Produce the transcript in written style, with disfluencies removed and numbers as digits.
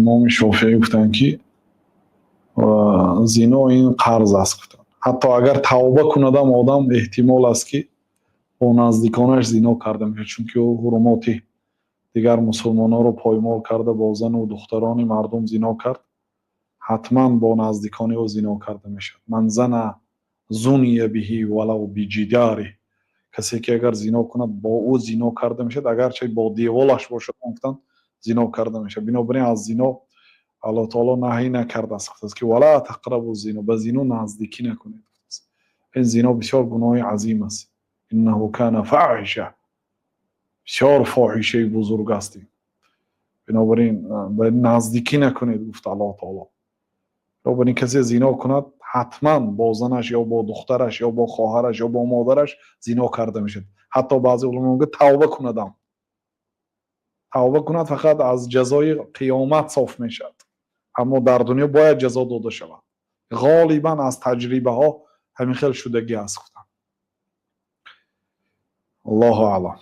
امام شافعی گفتن که زنا این قرض است گفتن. حتی اگر توبه کند آدم احتمال است که با نزدیکانش زنا کرده میشه، چون که او حرمات دیگر مسلمان ها رو پایمال کرده، با زن و دختران مردم زنا کرد، حتما با نزدیکان او زنا کرده میشه. من زن زنی بهی ولو بجداره، کسی که اگر زنا کند با او زنا کرده میشه، اگرچه با دیوالش باشه گفتن زنا کرده میشه. بنابراین از زنا الله تعالی نهی نکرده است که ولا تقربوا الزنا، به زنا نزدیکی نکنید. این زنا بسیار گناه عظیم است. انه کان فاحشه، بسیار فاحشه بزرگ است. بنابراین به نزدیکی نکنید گفت الله تعالی. بنابراین کسی زنا کند حتما با زنش یا با دخترش یا با خواهرش یا با مادرش زنا کرده میشه. حتی بعضی علما میگه توبه کند، توبه کند فقط از جزای قیامت صاف میشد، اما در دنیا باید جزا داده شود. غالبا از تجربه ها همین خیلی شدگی است. الله اعلم.